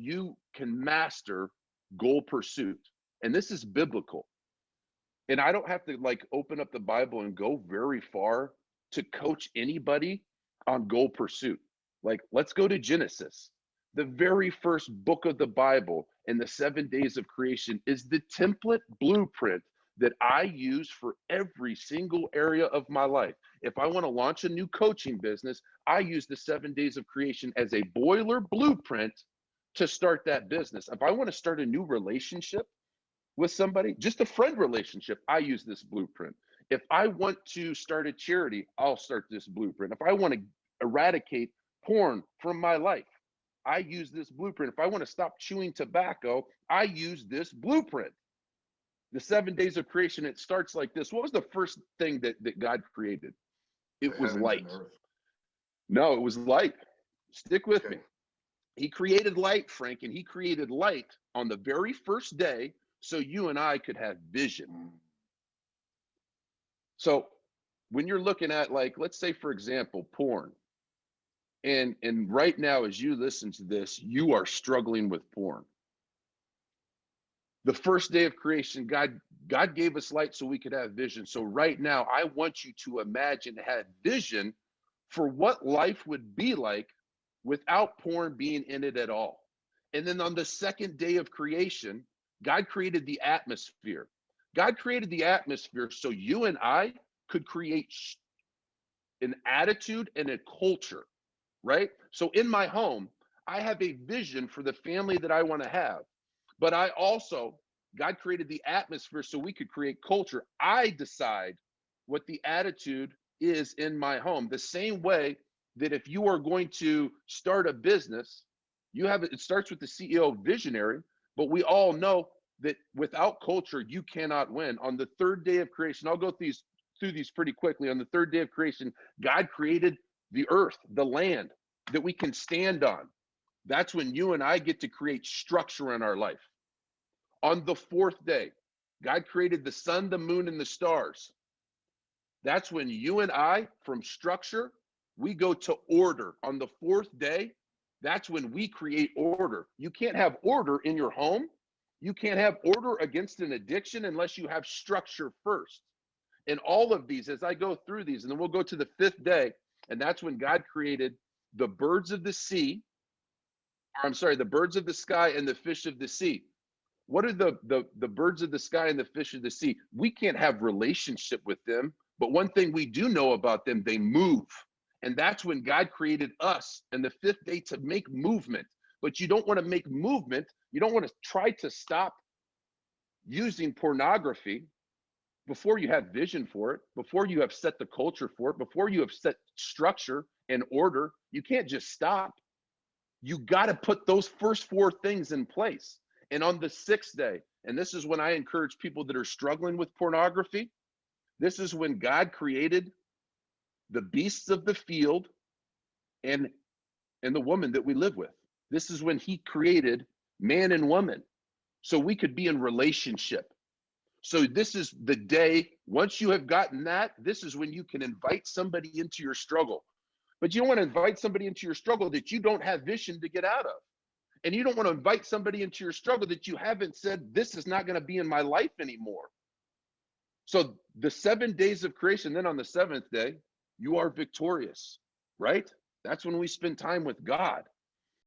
you can master goal pursuit. And this is biblical. And I don't have to like open up the Bible and go very far to coach anybody on goal pursuit. Like, let's go to Genesis. The very first book of the Bible and the 7 days of creation is the template blueprint that I use for every single area of my life. If I want to launch a new coaching business, I use the 7 days of creation as a boiler blueprint to start that business. If I want to start a new relationship with somebody, just a friend relationship, I use this blueprint. If I want to start a charity, I'll start this blueprint. If I want to eradicate porn from my life, I use this blueprint. If I want to stop chewing tobacco, I use this blueprint. The 7 days of creation, it starts like this. What was the first thing that God created? It was light. No, it was light. Stick with me. He created light, Frank, and he created light on the very first day so you and I could have vision. So when you're looking at, like, let's say, for example, porn, and right now as you listen to this, you are struggling with porn. The first day of creation, God gave us light so we could have vision. So right now, I want you to imagine, have vision for what life would be like without porn being in it at all. And then on the second day of creation, God created the atmosphere. God created the atmosphere so you and I could create an attitude and a culture, right? So in my home, I have a vision for the family that I want to have. But I also, God created the atmosphere so we could create culture. I decide what the attitude is in my home. The same way that if you are going to start a business, it starts with the CEO visionary, but we all know that without culture, you cannot win. On the third day of creation, I'll go through these pretty quickly. On the third day of creation, God created the earth, the land that we can stand on. That's when you and I get to create structure in our life. On the fourth day, God created the sun, the moon, and the stars. That's when you and I, from structure, we go to order. On the fourth day, that's when we create order. You can't have order in your home. You can't have order against an addiction unless you have structure first. And all of these, as I go through these, and then we'll go to the fifth day, and that's when God created the birds of the sea, the birds of the sky and the fish of the sea. What are the birds of the sky and the fish of the sea? We can't have relationship with them, but one thing we do know about them, they move. And that's when God created us in the fifth day to make movement. But you don't want to make movement. You don't want to try to stop using pornography before you have vision for it, before you have set the culture for it, before you have set structure and order. You can't just stop. You got to put those first four things in place. And on the sixth day, and this is when I encourage people that are struggling with pornography, this is when God created the beasts of the field and the woman that we live with. This is when he created man and woman so we could be in relationship. So this is the day, once you have gotten that, this is when you can invite somebody into your struggle. But you don't want to invite somebody into your struggle that you don't have vision to get out of. And you don't want to invite somebody into your struggle that you haven't said, this is not going to be in my life anymore. So the 7 days of creation, then on the seventh day, you are victorious, right? That's when we spend time with God.